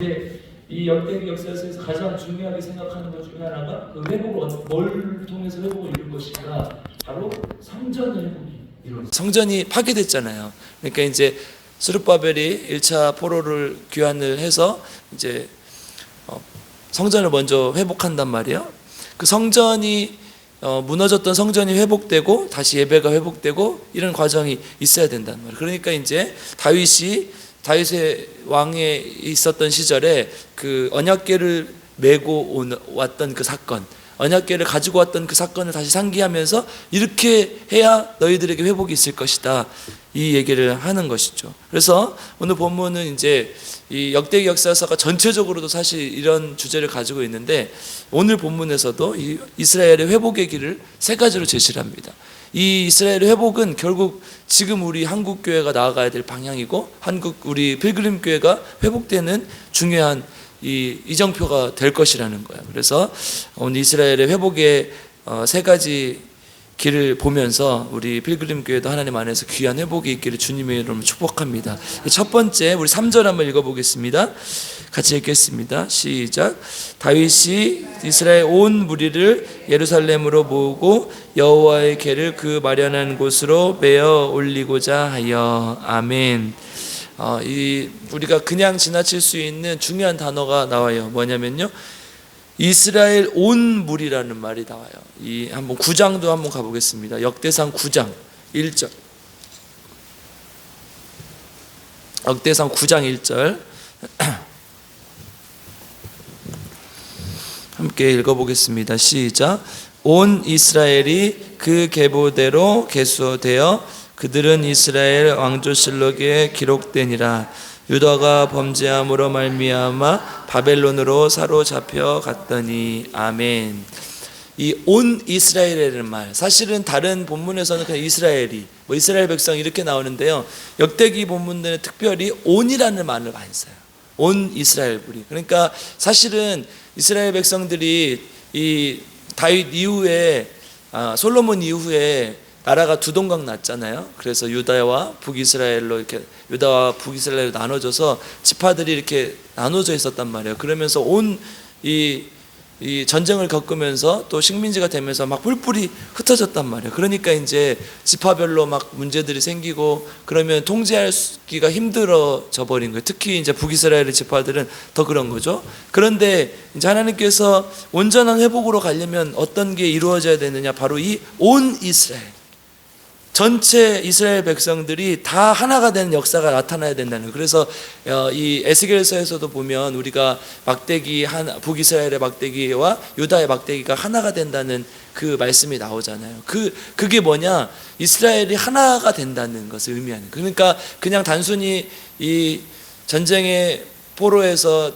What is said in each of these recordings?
이 역대기 역사에서 가장 중요하게 생각하는 것 중에 하나가 그 회복을 뭘 통해서 회복을 이룰 것인가, 바로 성전의 회복이 이루어집니다. 성전이 파괴됐잖아요. 그러니까 이제 스룹바벨이 1차 포로를 귀환을 해서 이제 성전을 먼저 회복한단 말이에요. 그 성전이 무너졌던 성전이 회복되고 다시 예배가 회복되고 이런 과정이 있어야 된단 말이에요. 그러니까 이제 다윗의 왕에 있었던 시절에 그 언약궤를 메고 왔던 그 사건, 언약궤를 가지고 왔던 그 사건을 다시 상기하면서 이렇게 해야 너희들에게 회복이 있을 것이다, 이 얘기를 하는 것이죠. 그래서 오늘 본문은 이제 이 역대기 역사서가 전체적으로도 사실 이런 주제를 가지고 있는데, 오늘 본문에서도 이 이스라엘의 회복의 길을 세 가지로 제시를 합니다. 이 이스라엘의 회복은 결국 지금 우리 한국 교회가 나아가야 될 방향이고, 우리 필그림 교회가 회복되는 중요한 이 이정표가 될 것이라는 거예요. 그래서 오늘 이스라엘의 회복의 세 가지 길을 보면서 우리 필그림 교회도 하나님 안에서 귀한 회복이 있기를 주님의 이름으로 축복합니다. 첫 번째, 우리 3절 한번 읽어보겠습니다. 같이 읽겠습니다. 시작. 다윗이 이스라엘 온 무리를 예루살렘으로 모으고 여호와의 궤를 그 마련한 곳으로 메어 올리고자 하여. 아멘. 우리가 그냥 지나칠 수 있는 중요한 단어가 나와요. 뭐냐면요, 이스라엘 온 무리라는 말이 나와요. 한번 9장도 한번 가보겠습니다. 역대상 9장 1절. 역대상 9장 1절 함께 읽어보겠습니다. 시작. 온 이스라엘이 그 계보대로 계수되어 그들은 이스라엘 왕조실록에 기록되니라. 유다가 범죄함으로 말미암아 바벨론으로 사로잡혀 갔더니. 아멘. 이 온 이스라엘이라는 말, 사실은 다른 본문에서는 그냥 이스라엘이, 이스라엘 백성 이렇게 나오는데요, 역대기 본문들은 특별히 온이라는 말을 많이 써요. 온 이스라엘 무리. 그러니까 사실은 이스라엘 백성들이 이 다윗 이후에, 솔로몬 이후에 나라가 두 동강 났잖아요. 그래서 유다와 북이스라엘로 이렇게, 유다와 북이스라엘로 나눠져서 지파들이 이렇게 나눠져 있었단 말이에요. 그러면서 이 전쟁을 겪으면서 또 식민지가 되면서 막 뿔뿔이 흩어졌단 말이에요. 그러니까 이제 지파별로 막 문제들이 생기고, 그러면 통제하기가 힘들어져 버린 거예요. 특히 이제 북이스라엘의 지파들은 더 그런 거죠. 그런데 이제 하나님께서 온전한 회복으로 가려면 어떤 게 이루어져야 되느냐, 바로 이 온 이스라엘, 전체 이스라엘 백성들이 다 하나가 되는 역사가 나타나야 된다는 거예요. 그래서 이 에스겔서에서도 보면 우리가 북이스라엘의 막대기와 유다의 막대기가 하나가 된다는 그 말씀이 나오잖아요. 그게 뭐냐, 이스라엘이 하나가 된다는 것을 의미하는 거예요. 그러니까 그냥 단순히 이 전쟁의 포로에서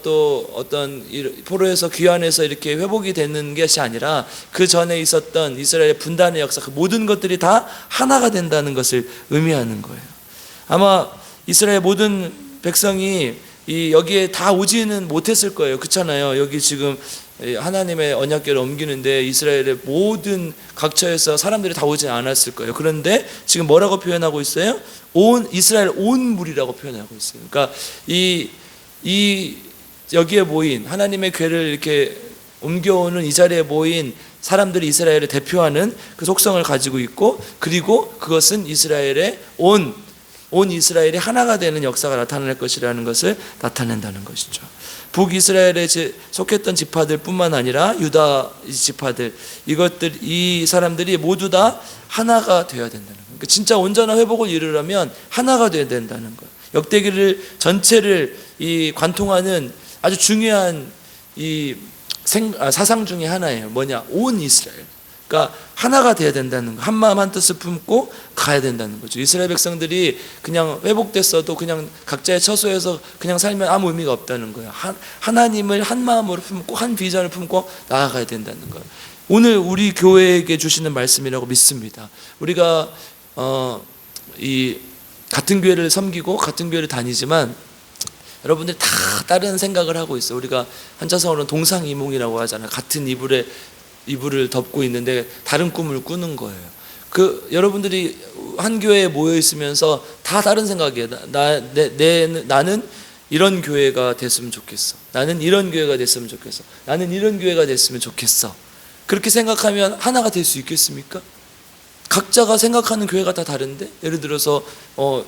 포로에서 귀환해서 이렇게 회복이 되는 것이 아니라, 그 전에 있었던 이스라엘의 분단의 역사, 그 모든 것들이 다 하나가 된다는 것을 의미하는 거예요. 아마 이스라엘 모든 백성이 여기에 다 오지는 못했을 거예요. 그렇잖아요. 여기 지금 하나님의 언약궤를 옮기는데 이스라엘의 모든 각처에서 사람들이 다 오지 않았을 거예요. 그런데 지금 뭐라고 표현하고 있어요? 이스라엘 온 무리라고 표현하고 있어요. 그러니까 여기에 모인, 하나님의 궤를 이렇게 옮겨오는 이 자리에 모인 사람들이 이스라엘을 대표하는 그 속성을 가지고 있고, 그리고 그것은 이스라엘의 온 이스라엘이 하나가 되는 역사가 나타날 것이라는 것을 나타낸다는 것이죠. 북이스라엘에 속했던 지파들 뿐만 아니라 유다 지파들, 이 사람들이 모두 다 하나가 되어야 된다는 거예요. 그러니까 진짜 온전한 회복을 이루려면 하나가 되어야 된다는 거예요. 역대기를 전체를 관통하는 아주 중요한 사상 중에 하나예요. 뭐냐? 온 이스라엘. 그러니까 하나가 돼야 된다는 거, 한 마음 한 뜻을 품고 가야 된다는 거죠. 이스라엘 백성들이 그냥 회복됐어도 그냥 각자의 처소에서 그냥 살면 아무 의미가 없다는 거예요. 하나님을 한 마음으로 품고 한 비전을 품고 나아가야 된다는 거예요. 오늘 우리 교회에게 주시는 말씀이라고 믿습니다. 우리가 같은 교회를 섬기고 같은 교회를 다니지만 여러분들이 다 다른 생각을 하고 있어요. 우리가 한자성어로는 동상이몽이라고 하잖아요. 같은 이불을 덮고 있는데 다른 꿈을 꾸는 거예요. 여러분들이 한 교회에 모여 있으면서 다 다른 생각이에요. 나는 이런 교회가 됐으면 좋겠어. 나는 이런 교회가 됐으면 좋겠어. 나는 이런 교회가 됐으면 좋겠어. 그렇게 생각하면 하나가 될 수 있겠습니까? 각자가 생각하는 교회가 다 다른데, 예를 들어서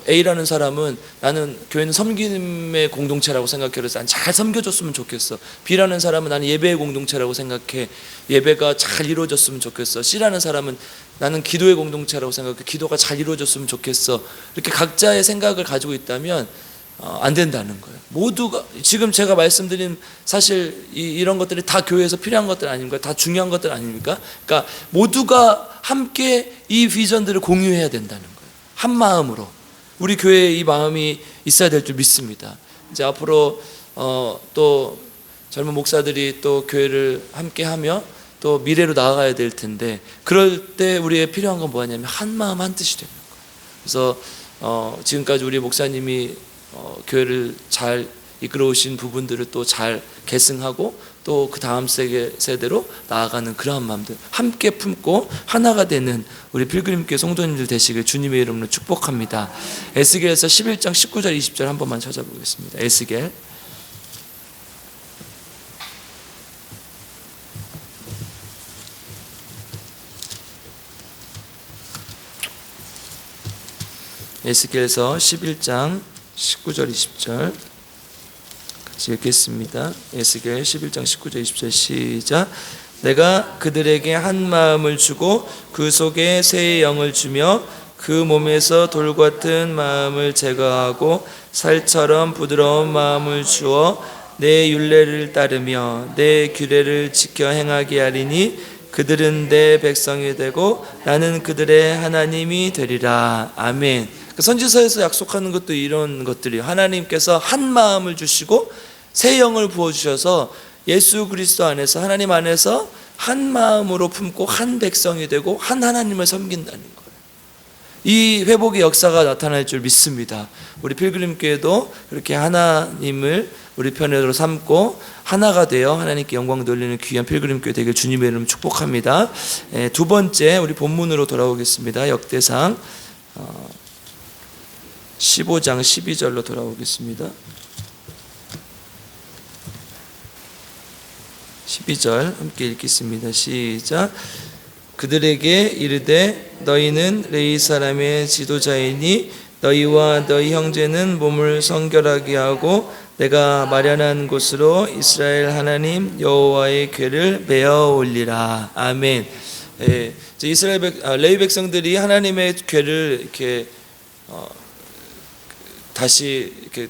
A라는 사람은 나는 교회는 섬김의 공동체라고 생각해서 난 잘 섬겨줬으면 좋겠어. B라는 사람은 나는 예배의 공동체라고 생각해. 예배가 잘 이루어졌으면 좋겠어. C라는 사람은 나는 기도의 공동체라고 생각해. 기도가 잘 이루어졌으면 좋겠어. 이렇게 각자의 생각을 가지고 있다면 안 된다는 거예요. 모두가 지금 제가 말씀드린 사실 이런 것들이 다 교회에서 필요한 것들 아닙니까? 다 중요한 것들 아닙니까? 그러니까 모두가 함께 이 비전들을 공유해야 된다는 거예요. 한 마음으로 우리 교회에 이 마음이 있어야 될 줄 믿습니다. 이제 앞으로 또 젊은 목사들이 또 교회를 함께하며 또 미래로 나아가야 될 텐데, 그럴 때 우리의 필요한 건 뭐냐면 한 마음 한 뜻이 되는 거예요. 그래서 지금까지 우리 목사님이 교회를 잘 이끌어 오신 부분들을 또 잘 계승하고 또 그 다음 세대로 나아가는 그러한 마음들 함께 품고 하나가 되는 우리 필그림교회 성도님들 되시길 주님의 이름으로 축복합니다. 에스겔에서 11장 19절 20절 한 번만 찾아보겠습니다. 에스겔 에스겔에서 11장 19절 20절 같이 읽겠습니다. 에스겔 11장 19절 20절 시작. 내가 그들에게 한 마음을 주고 그 속에 새 영을 주며 그 몸에서 돌 같은 마음을 제거하고 살처럼 부드러운 마음을 주어 내 율례를 따르며 내 규례를 지켜 행하게 하리니 그들은 내 백성이 되고 나는 그들의 하나님이 되리라. 아멘. 선지서에서 약속하는 것도 이런 것들이에요. 하나님께서 한 마음을 주시고 새 영을 부어주셔서 예수 그리스도 안에서 하나님 안에서 한 마음으로 품고 한 백성이 되고 한 하나님을 섬긴다는 거예요. 이 회복의 역사가 나타날 줄 믿습니다. 우리 필그림교회도 그렇게 하나님을 우리 편으로 삼고 하나가 되어 하나님께 영광 돌리는 귀한 필그림교회 되길 주님의 이름으로 축복합니다. 두 번째 우리 본문으로 돌아오겠습니다. 역대상 15장 12절로 돌아오겠습니다. 12절 함께 읽겠습니다. 시작. 그들에게 이르되 너희는 레위 사람의 지도자이니 너희와 너희 형제는 몸을 성결하게 하고 내가 마련한 곳으로 이스라엘 하나님 여호와의 궤를 메어 올리라. 아멘. 이스라엘 레위 백성들이 하나님의 궤를 이렇게 다시 이렇게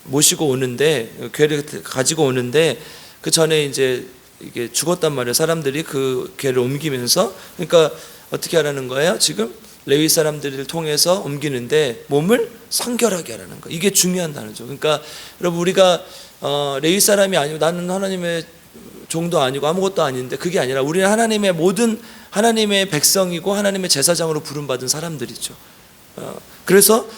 모시고 오는데, 궤를 가지고 오는데 그 전에 이제 이게 죽었단 말이에요. 사람들이 그 궤를 옮기면서. 그러니까 어떻게 하라는 거예요? 지금 레위 사람들을 통해서 옮기는데 몸을 성결하게 하라는 거예요. 이게 중요한 단어죠. 그러니까 여러분 우리가 레위 사람이 아니고 나는 하나님의 종도 아니고 아무것도 아닌데, 그게 아니라 우리는 하나님의 모든 하나님의 백성이고 하나님의 제사장으로 부름받은 사람들이죠. 그래서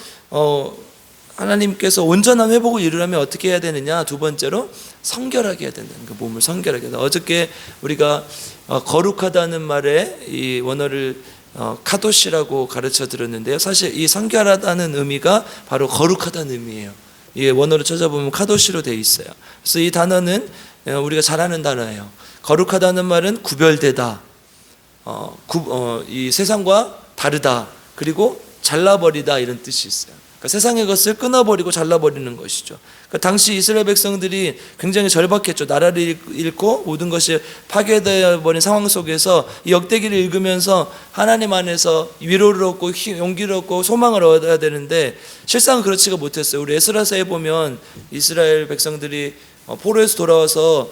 하나님께서 온전한 회복을 이루려면 어떻게 해야 되느냐? 두 번째로 성결하게 해야 된다는 거. 몸을 성결하게 해야. 어저께 우리가 거룩하다는 말에 이 원어를 카도시라고 가르쳐 드렸는데요. 사실 이 성결하다는 의미가 바로 거룩하다는 의미예요. 이 원어를 찾아보면 카도시로 되어 있어요. 그래서 이 단어는 우리가 잘 아는 단어예요. 거룩하다는 말은 구별되다, 이 세상과 다르다, 그리고 잘라버리다, 이런 뜻이 있어요. 그러니까 세상의 것을 끊어버리고 잘라버리는 것이죠. 그러니까 당시 이스라엘 백성들이 굉장히 절박했죠. 나라를 잃고 모든 것이 파괴되어 버린 상황 속에서 이 역대기를 읽으면서 하나님 안에서 위로를 얻고 용기를 얻고 소망을 얻어야 되는데 실상은 그렇지가 못했어요. 우리 에스라서에 보면 이스라엘 백성들이 포로에서 돌아와서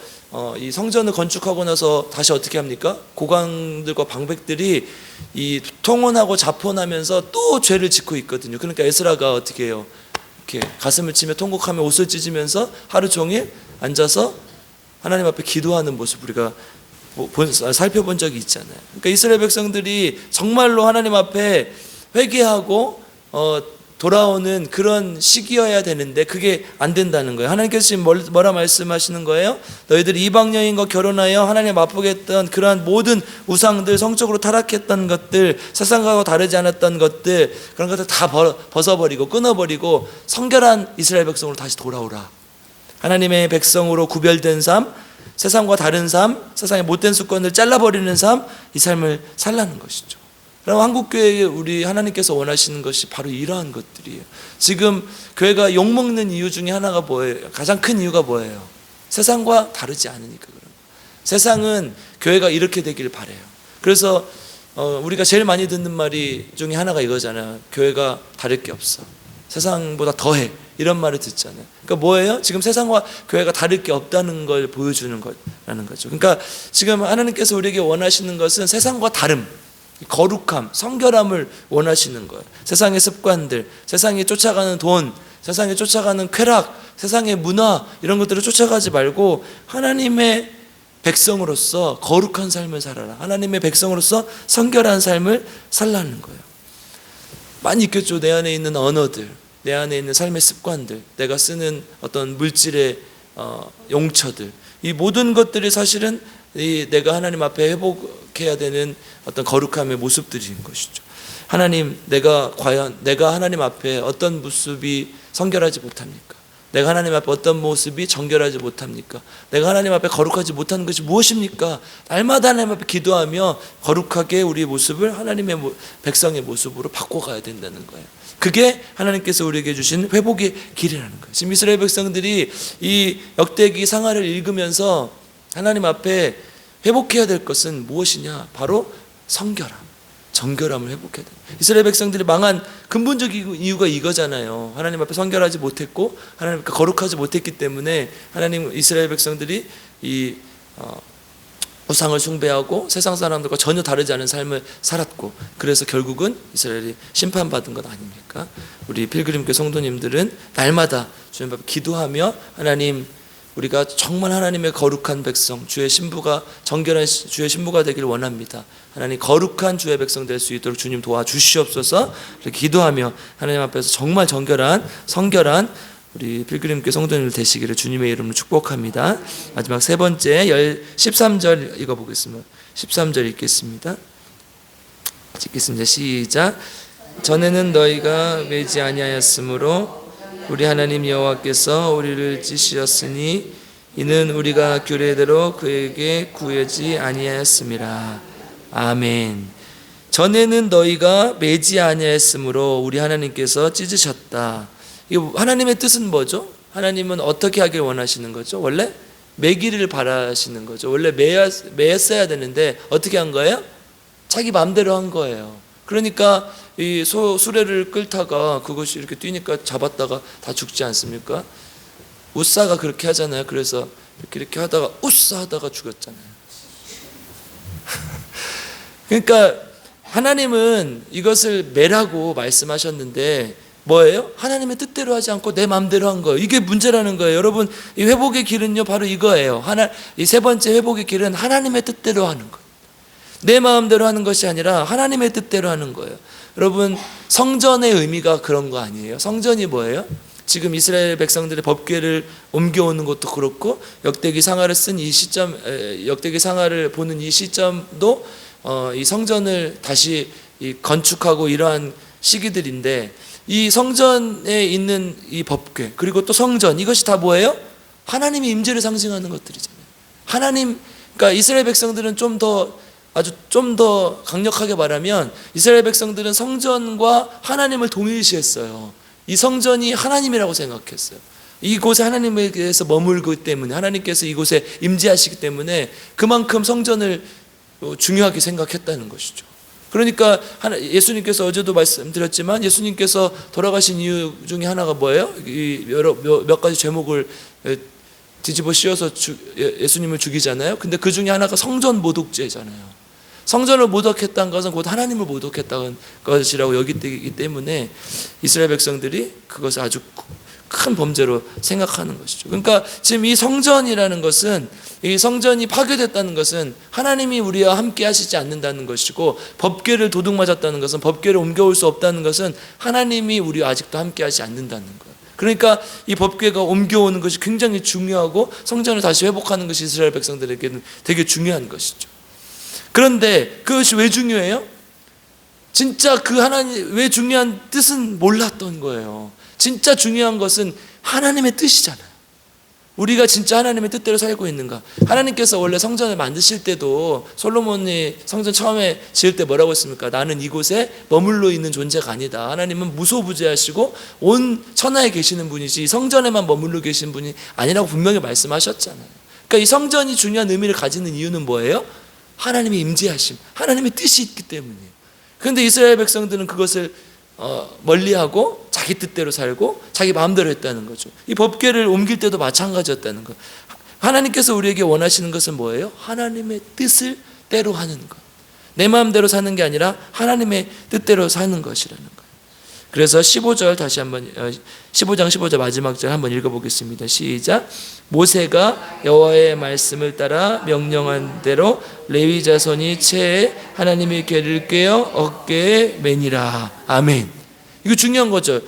이 성전을 건축하고 나서 다시 어떻게 합니까? 고관들과 방백들이 이 통혼하고 자폰하면서 또 죄를 짓고 있거든요. 그러니까 에스라가 어떻게 해요? 이렇게 가슴을 치며 통곡하며 옷을 찢으면서 하루 종일 앉아서 하나님 앞에 기도하는 모습 우리가 살펴본 적이 있잖아요. 그러니까 이스라엘 백성들이 정말로 하나님 앞에 회개하고 돌아오는 그런 시기여야 되는데 그게 안 된다는 거예요. 하나님께서 지금 뭐라 말씀하시는 거예요? 너희들이 이방 여인과 결혼하여 하나님 아프게 했던 그러한 모든 우상들, 성적으로 타락했던 것들, 세상과 다르지 않았던 것들, 그런 것들 다 벗어버리고 끊어버리고 성결한 이스라엘 백성으로 다시 돌아오라. 하나님의 백성으로 구별된 삶, 세상과 다른 삶, 세상의 못된 습관을 잘라버리는 삶, 이 삶을 살라는 것이죠. 그럼 한국교회에 우리 하나님께서 원하시는 것이 바로 이러한 것들이에요. 지금 교회가 욕먹는 이유 중에 하나가 뭐예요? 가장 큰 이유가 뭐예요? 세상과 다르지 않으니까 그런 거예요. 세상은 교회가 이렇게 되길 바라요. 그래서 우리가 제일 많이 듣는 말이 중에 하나가 이거잖아요. 교회가 다를 게 없어. 세상보다 더해. 이런 말을 듣잖아요. 그러니까 뭐예요? 지금 세상과 교회가 다를 게 없다는 걸 보여주는 거라는 거죠. 그러니까 지금 하나님께서 우리에게 원하시는 것은 세상과 다름, 거룩함, 성결함을 원하시는 거예요. 세상의 습관들, 세상이 쫓아가는 돈, 세상이 쫓아가는 쾌락, 세상의 문화 이런 것들을 쫓아가지 말고 하나님의 백성으로서 거룩한 삶을 살아라. 하나님의 백성으로서 성결한 삶을 살라는 거예요. 많이 있겠죠. 내 안에 있는 언어들, 내 안에 있는 삶의 습관들, 내가 쓰는 어떤 물질의 용처들, 이 모든 것들이 사실은 내가 하나님 앞에 회복해야 되는 어떤 거룩함의 모습들인 것이죠. 하나님, 과연 내가 하나님 앞에 어떤 모습이 성결하지 못합니까? 내가 하나님 앞에 어떤 모습이 정결하지 못합니까? 내가 하나님 앞에 거룩하지 못하는 것이 무엇입니까? 날마다 하나님 앞에 기도하며 거룩하게 우리의 모습을 하나님의 백성의 모습으로 바꿔가야 된다는 거예요. 그게 하나님께서 우리에게 주신 회복의 길이라는 거예요. 지금 이스라엘 백성들이 이 역대기 상하를 읽으면서 하나님 앞에 회복해야 될 것은 무엇이냐? 바로 성결함, 정결함을 회복해야 돼요. 이스라엘 백성들이 망한 근본적인 이유가 이거잖아요. 하나님 앞에 성결하지 못했고 하나님 앞에 거룩하지 못했기 때문에 이스라엘 백성들이 이 우상을 숭배하고 세상 사람들과 전혀 다르지 않은 삶을 살았고, 그래서 결국은 이스라엘이 심판받은 것 아닙니까? 우리 필그림교 성도님들은 날마다 주님 앞에 기도하며 하나님, 우리가 정말 하나님의 거룩한 백성, 주의 신부가 정결한 주의 신부가 되길 원합니다. 하나님, 거룩한 주의 백성 될 수 있도록 주님 도와주시옵소서. 이렇게 기도하며 하나님 앞에서 정말 정결한 성결한 우리 필그림교 성도님들 되시기를 주님의 이름으로 축복합니다. 마지막 세 번째 13절 읽어보겠습니다. 13절 읽겠습니다. 읽겠습니다. 시작. 전에는 너희가 매지 아니하였으므로 우리 하나님 여호와께서 우리를 찢으셨으니 이는 우리가 규례대로 그에게 구하지 아니하였음이라. 아멘. 전에는 너희가 매지 아니하였으므로 우리 하나님께서 찢으셨다. 이 하나님의 뜻은 뭐죠? 하나님은 어떻게 하길 원하시는 거죠? 원래 매기를 바라시는 거죠. 원래 매였어야 되는데 어떻게 한 거예요? 자기 마음대로 한 거예요. 그러니까 이 수레를 끌다가 그것이 이렇게 뛰니까 잡았다가 다 죽지 않습니까? 우사가 그렇게 하잖아요. 그래서 이렇게 하다가 우사 하다가 죽었잖아요. 그러니까 하나님은 이것을 매라고 말씀하셨는데 뭐예요? 하나님의 뜻대로 하지 않고 내 마음대로 한 거예요. 이게 문제라는 거예요. 여러분, 이 회복의 길은요 바로 이거예요. 이 세 번째 회복의 길은 하나님의 뜻대로 하는 거예요. 내 마음대로 하는 것이 아니라 하나님의 뜻대로 하는 거예요. 여러분, 성전의 의미가 그런 거 아니에요? 성전이 뭐예요? 지금 이스라엘 백성들의 법궤를 옮겨오는 것도 그렇고 역대기 상하를 쓴 이 시점, 역대기 상하를 보는 이 시점도 이 성전을 다시 건축하고 이러한 시기들인데, 이 성전에 있는 이 법궤 그리고 또 성전, 이것이 다 뭐예요? 하나님의 임재를 상징하는 것들이잖아요. 하나님, 그러니까 이스라엘 백성들은 좀 더 강력하게 말하면 이스라엘 백성들은 성전과 하나님을 동일시했어요. 이 성전이 하나님이라고 생각했어요. 이곳에 하나님에게서 머물기 때문에, 하나님께서 이곳에 임재하시기 때문에 그만큼 성전을 중요하게 생각했다는 것이죠. 그러니까 예수님께서 어제도 말씀드렸지만 예수님께서 돌아가신 이유 중에 하나가 뭐예요? 몇 가지 제목을 뒤집어 씌워서 예수님을 죽이잖아요. 근데 그 중에 하나가 성전 모독죄잖아요. 성전을 모독했다는 것은 곧 하나님을 모독했다는 것이라고 여기기 때문에 이스라엘 백성들이 그것을 아주 큰 범죄로 생각하는 것이죠. 그러니까 지금 이 성전이라는 것은, 이 성전이 파괴됐다는 것은 하나님이 우리와 함께 하시지 않는다는 것이고, 법궤를 도둑맞았다는 것은, 법궤를 옮겨올 수 없다는 것은 하나님이 우리와 아직도 함께 하지 않는다는 거예요. 그러니까 이 법궤가 옮겨오는 것이 굉장히 중요하고 성전을 다시 회복하는 것이 이스라엘 백성들에게는 되게 중요한 것이죠. 그런데 그것이 왜 중요해요? 진짜 그 하나님 왜 중요한 뜻은 몰랐던 거예요. 진짜 중요한 것은 하나님의 뜻이잖아요. 우리가 진짜 하나님의 뜻대로 살고 있는가? 하나님께서 원래 성전을 만드실 때도 솔로몬이 성전 처음에 지을 때 뭐라고 했습니까? 나는 이곳에 머물러 있는 존재가 아니다. 하나님은 무소부재하시고 온 천하에 계시는 분이지 성전에만 머물러 계신 분이 아니라고 분명히 말씀하셨잖아요. 그러니까 이 성전이 중요한 의미를 가지는 이유는 뭐예요? 하나님의 임재하심, 하나님의 뜻이 있기 때문이에요. 그런데 이스라엘 백성들은 그것을 멀리하고 자기 뜻대로 살고 자기 마음대로 했다는 거죠. 이 법궤를 옮길 때도 마찬가지였다는 거. 하나님께서 우리에게 원하시는 것은 뭐예요? 하나님의 뜻을 때로 하는 것. 내 마음대로 사는 게 아니라 하나님의 뜻대로 사는 것이라는 거예요. 그래서 15절 다시 한번 15장 15절 마지막 절 한번 읽어보겠습니다. 시작. 모세가 여호와의 말씀을 따라 명령한 대로 레위 자손이 채에 하나님의 궤를 꿰어 어깨에 매니라. 아멘. 이거 중요한 거죠.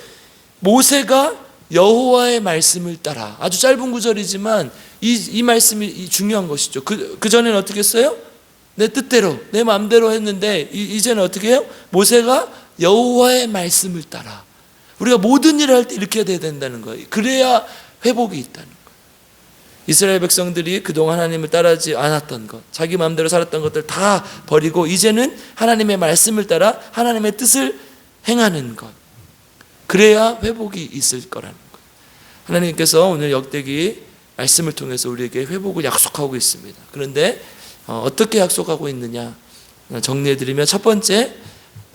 모세가 여호와의 말씀을 따라, 아주 짧은 구절이지만 이 말씀이 중요한 것이죠. 그 전에는 어떻게 했어요? 내 뜻대로 내 마음대로 했는데 이제는 어떻게 해요? 모세가 여호와의 말씀을 따라. 우리가 모든 일을 할 때 이렇게 해야 된다는 거예요. 그래야 회복이 있다는 거예요. 이스라엘 백성들이 그동안 하나님을 따르지 않았던 것, 자기 마음대로 살았던 것들 다 버리고 이제는 하나님의 말씀을 따라 하나님의 뜻을 행하는 것, 그래야 회복이 있을 거라는 거예요. 하나님께서 오늘 역대기 말씀을 통해서 우리에게 회복을 약속하고 있습니다. 그런데 어떻게 약속하고 있느냐 정리해드리면, 첫 번째,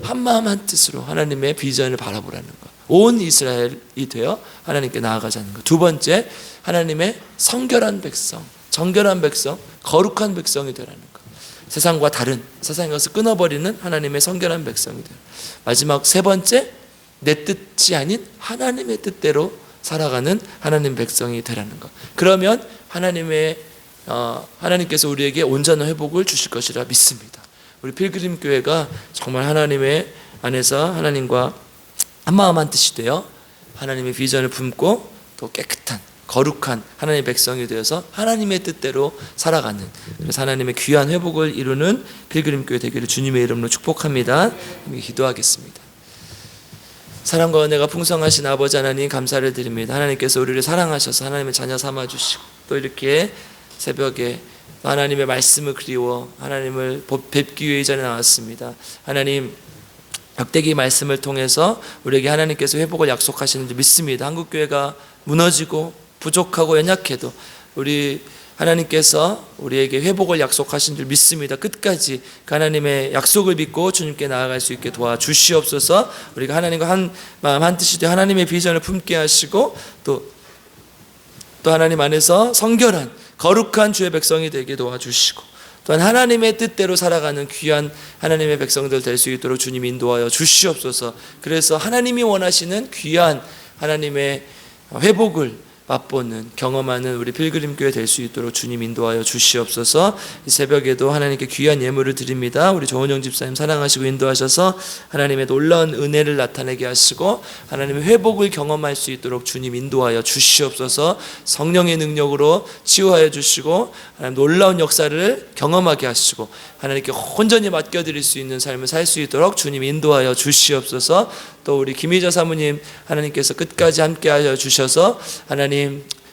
한마음 한뜻으로 하나님의 비전을 바라보라는 것, 온 이스라엘이 되어 하나님께 나아가자는 것. 두 번째, 하나님의 성결한 백성, 정결한 백성, 거룩한 백성이 되라는 것. 세상과 다른, 세상의 것을 끊어버리는 하나님의 성결한 백성이 되라. 마지막 세 번째, 내 뜻이 아닌 하나님의 뜻대로 살아가는 하나님 백성이 되라는 것. 그러면 하나님께서 우리에게 온전한 회복을 주실 것이라 믿습니다. 우리 필그림 교회가 정말 하나님의 안에서 하나님과 한마음 한뜻이 되어 하나님의 비전을 품고 또 깨끗한 거룩한 하나님의 백성이 되어서 하나님의 뜻대로 살아가는, 그래서 하나님의 귀한 회복을 이루는 필그림 교회 되기를 주님의 이름으로 축복합니다. 기도하겠습니다. 사랑과 은혜가 풍성하신 아버지 하나님, 감사를 드립니다. 하나님께서 우리를 사랑하셔서 하나님의 자녀 삼아주시고 또 이렇게 새벽에 하나님의 말씀을 그리워 하나님을 뵙기 위해 이 자리에 나왔습니다. 하나님, 역대기 말씀을 통해서 우리에게 하나님께서 회복을 약속하시는 줄 믿습니다. 한국교회가 무너지고 부족하고 연약해도 우리 하나님께서 우리에게 회복을 약속하신 줄 믿습니다. 끝까지 그 하나님의 약속을 믿고 주님께 나아갈 수 있게 도와주시옵소서. 우리가 하나님과 한 마음 한 뜻이 되어 하나님의 비전을 품게 하시고 또 하나님 안에서 성결한 거룩한 주의 백성이 되게 도와주시고, 또한 하나님의 뜻대로 살아가는 귀한 하나님의 백성들 될 수 있도록 주님 인도하여 주시옵소서. 그래서 하나님이 원하시는 귀한 하나님의 회복을 맛보는, 경험하는 우리 필그림교회 될 수 있도록 주님 인도하여 주시옵소서. 이 새벽에도 하나님께 귀한 예물을 드립니다. 우리 조은영 집사님 사랑하시고 인도하셔서 하나님의 놀라운 은혜를 나타내게 하시고 하나님의 회복을 경험할 수 있도록 주님 인도하여 주시옵소서. 성령의 능력으로 치유하여 주시고 하나님 놀라운 역사를 경험하게 하시고 하나님께 온전히 맡겨드릴 수 있는 삶을 살 수 있도록 주님 인도하여 주시옵소서. 또 우리 김희자 사모님 하나님께서 끝까지 함께하여 주셔서 하나님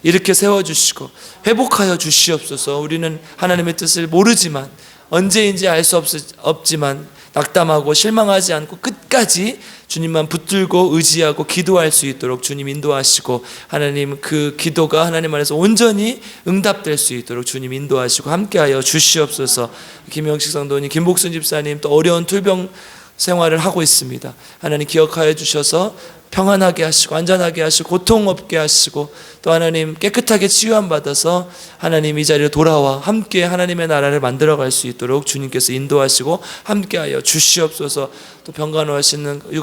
이렇게 세워주시고 회복하여 주시옵소서. 우리는 하나님의 뜻을 모르지만, 언제인지 알 수 없지만 낙담하고 실망하지 않고 끝까지 주님만 붙들고 의지하고 기도할 수 있도록 주님 인도하시고, 하나님 그 기도가 하나님 안에서 온전히 응답될 수 있도록 주님 인도하시고 함께하여 주시옵소서. 김영식 성도님, 김복순 집사님 또 어려운 tul병 생활을 하고 있습니다. 하나님 기억하여 주셔서 평안하게 하시고 안전하게 하시고 고통 없게 하시고, 또 하나님 깨끗하게 치유함 받아서 하나님 이 자리로 돌아와 함께 하나님의 나라를 만들어갈 수 있도록 주님께서 인도하시고 함께하여 주시옵소서. 또 병간호하시는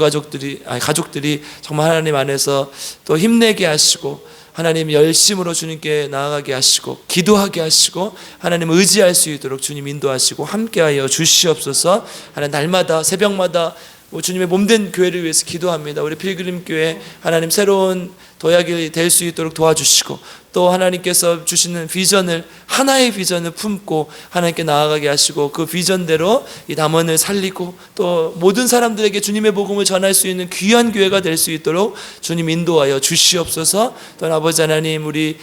가족들이 정말 하나님 안에서 또 힘내게 하시고 하나님 열심으로 주님께 나아가게 하시고 기도하게 하시고 하나님 의지할 수 있도록 주님 인도하시고 함께하여 주시옵소서. 하나님 날마다 새벽마다 주님의 몸된 교회를 위해서 기도합니다. 우리 필그림 교회 하나님 새로운 도약이 될 수 있도록 도와주시고, 또 하나님께서 주시는 비전을, 하나의 비전을 품고 하나님께 나아가게 하시고, 그 비전대로 이 남원을 살리고 또 모든 사람들에게 주님의 복음을 전할 수 있는 귀한 교회가 될 수 있도록 주님 인도하여 주시옵소서. 또 아버지 하나님, 우리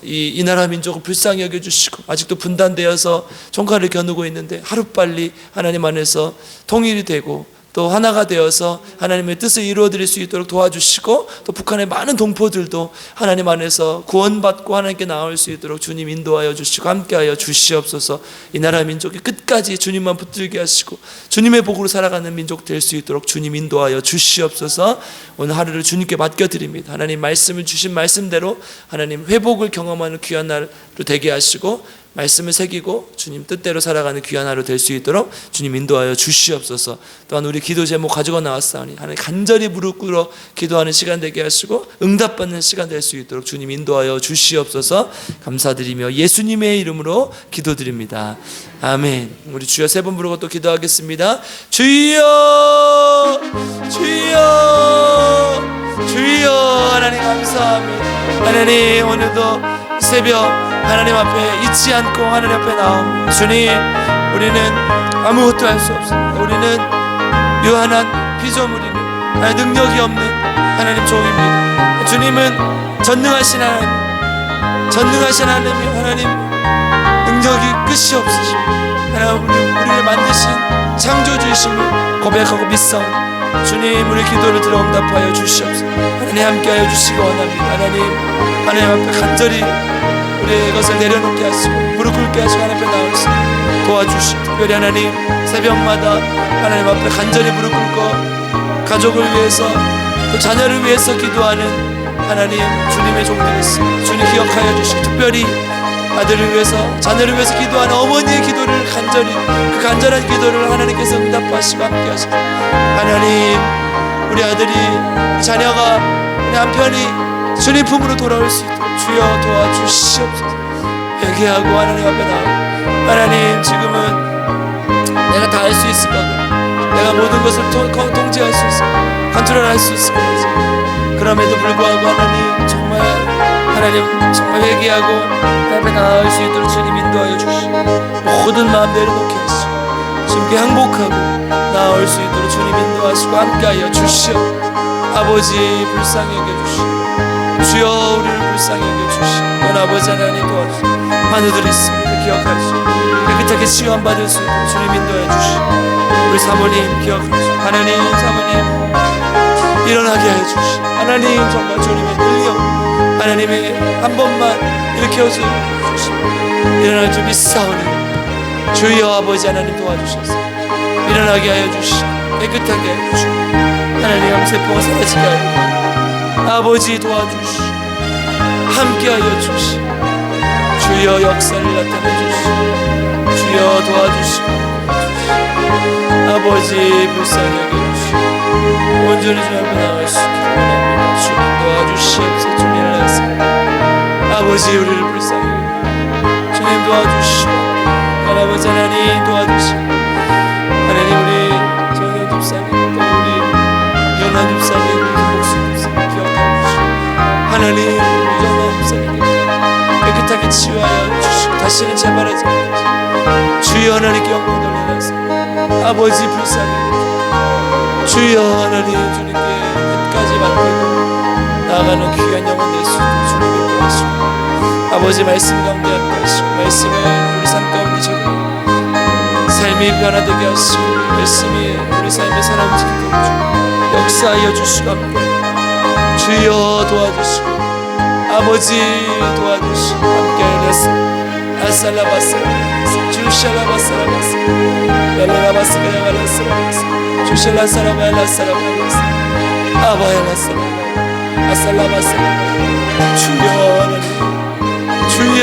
이 나라 민족을 불쌍히 여겨주시고, 아직도 분단되어서 종칼을 겨누고 있는데 하루빨리 하나님 안에서 통일이 되고 또 하나가 되어서 하나님의 뜻을 이루어드릴 수 있도록 도와주시고, 또 북한의 많은 동포들도 하나님 안에서 구원받고 하나님께 나올 수 있도록 주님 인도하여 주시고 함께하여 주시옵소서. 이 나라 민족이 끝까지 주님만 붙들게 하시고 주님의 복으로 살아가는 민족 될 수 있도록 주님 인도하여 주시옵소서. 오늘 하루를 주님께 맡겨드립니다. 하나님 말씀을 주신 말씀대로 하나님 회복을 경험하는 귀한 하루 되게 하시고, 말씀을 새기고 주님 뜻대로 살아가는 귀한 하루 될 수 있도록 주님 인도하여 주시옵소서. 또한 우리 기도 제목 가지고 나왔사오니 하나님 간절히 무릎 꿇어 기도하는 시간 되게 하시고 응답받는 시간 될 수 있도록 주님 인도하여 주시옵소서. 감사드리며 예수님의 이름으로 기도드립니다. 아멘. 우리 주여 세 번 부르고 또 기도하겠습니다. 주여, 주여, 주여. 하나님 감사합니다. 하나님, 오늘도 새벽 하나님 앞에 잊지 않고 하나님 앞에 나옵니다. 주님, 우리는 아무것도 할 수 없습니다. 우리는 유한한 피조물이며 능력이 없는 하나님 종입니다. 주님은 전능하신 하나님, 전능하신 하나님이 하나님 능력이 끝이 없으십니다. 하나님, 우리를 만드신 창조주이심을 고백하고 믿사옵니다. 주님, 우리 기도를 들어 응답하여 주시옵소서. 하나님 함께하여 주시기 원합니다. 하나님 앞에 간절히 우리의 것을 내려놓게 하시고 무릎 꿇게 하시고 하나님 앞에 나올 수 있도록 도와주시고, 특별히 하나님 새벽마다 하나님 앞에 간절히 무릎 꿇고 가족을 위해서 또 자녀를 위해서 기도하는 하나님 주님의 종들이 있습니다. 주님 기억하여 주시고, 특별히 아들을 위해서 자녀를 위해서 기도하는 어머니의 기도를 간절히, 그 간절한 기도를 하나님께서 응답하시고 함께 하시고, 하나님 우리 아들이, 자녀가, 우리 남편이 주님 품으로 돌아올 수 있도록 주여 도와주시옵소서. 회개하고 하나님 앞에 나오고, 하나님 지금은 내가 다 할 수 있을 거고 내가 모든 것을 통제할 수 있을 거고 컨트롤할 수 있을 거고, 그럼에도 불구하고 하나님 정말 회개하고 하나님 앞에 나아갈 수 있도록 주님 인도하여 주시고, 모든 마음 내려놓게 하시고 주님께 행복하고 나아올 수 있도록 주님 인도하시고 함께하여 주시오. 아버지 불쌍히 여겨주시고 주여 우리를 불쌍히 여겨주시고, 넌 아버지 하나님 도와주시고 하늘들이 있습니다. 기억하시고 깨끗하게 치유함받을 수 있도록 주님 인도해 주시고, 우리 사모님 기억하시고 하나님 사모님 일어나게 해주시고, 하나님 정말 주님의 능력 하나님의 한 번만 일으켜서 주시고 일어날 줄 믿사오니 주여 아버지 하나님 도와주셔서 일어나게 하여 주시고 깨끗하게 하여 주시고 하나님 암세포가 사라지게 하여 아버지 도와주시고 함께하여 주시고 주여 역사를 나타내 주시고 주여 도와주시고 아버지 불쌍히 여겨주시고 온전히 주 앞에 나갈 수 있기를 원합니다. 주님 도와주시옵소서. 주님 일어나겠습니다. 아버지 우리를 불쌍히 여겨주시고 주님 도와주시고 아버지 하나님 도와주시고 하나님 우리 정현 집사님 또 우리 연한 집사님 우리 목수 집사님 기억하여 주시고 하나님 우리 연한 집사님 깨끗하게 치유하여 주시고 다시는 재발하지 않게 주여 하나님께 영광 돌려드리겠습니다. 아버지 불쌍히 여겨주시고 주여 하나님 주님께 끝까지 맡기고 나아가는 귀한 영혼 될 수 있도록 주님 인도하시고 아버지 말씀 가운데 함께 하시고 말씀을 우리 삶 가운데 적용하고 삶이 변화되게 하시고 말씀이 우리 삶의 사람 지키도록 역사하여 주시고 함께 주여 도와주시고 아버지 도와주시고 함께 하였습니다. 아살라바사 주샬라바사라바사 랄라바사 그야발라사라바사 주샬라사라바라사라바사 아바야라사라바 아살라바사 주여 하나님 주여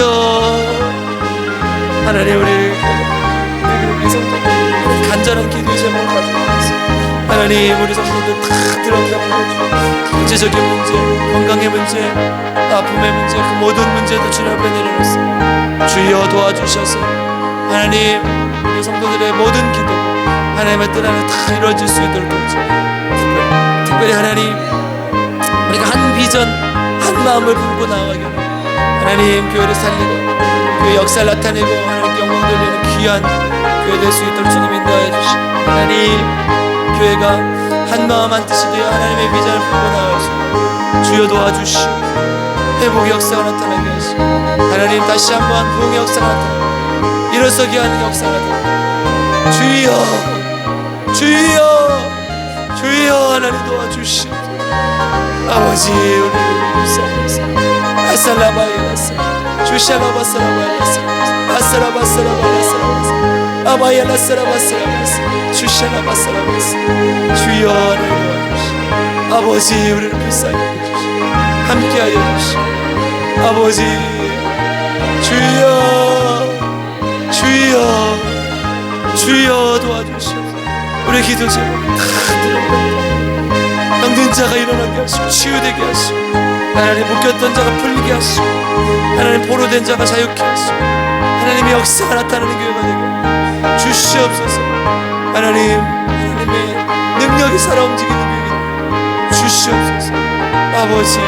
하나님 우리 성도들 간절한 기도의 제목을 가지고 있습니다. 하나님 우리 성도들 다 들어가고 경제적인 문제, 건강의 문제, 아픔의 문제, 그 모든 문제도 주님 앞에 내려놓습니다. 주여 도와주셔서 하나님 우리 성도들의 모든 기도 하나님의 뜻 안에 다 이루어질 수 있도록 도와주시고 특별히 하나님 우리가 한 비전 한 마음을 품고 나아가기를 하나님 교회를 살리고 교회 역사를 나타내고 하나님께 영광 돌리는 귀한 교회 될 수 있도록 주님 인도하여 주시고 하나님 교회가 한 마음 한 뜻이 되어 하나님의 비전을 품고 나아가시고 주여 도와주시고 회복의 역사가 나타나게 하시고 하나님 다시 한번 부흥의 역사가 나타나고 일어서게 하는 역사가 나타나고 주여 주여 주여 하나님 도와주시고 아버지 우리를 불쌍하사 아살라바이라사 주샬라바사라바이라사 아사라바사라바라사라바사 아바야라사라바사라바사 주샬라바사라바사 주여 하나님 도와주시고 아버지 우리를 불쌍히 해주시고 함께하여 주시고 아버지 주여 주여 주여 도와주시옵소서. 우리 기도 제목 다 드립니다. 병든 자가 일어나게 하시고 치유되게 하시고 하나님 묶였던 자가 풀리게 하시고 하나님 포로된 자가 자유케 하시고 하나님의 역사가 나타나는 교회가 되게 주시옵소서. 하나님의 능력이 살아 움직이는 교회가 주시옵소서. 아버지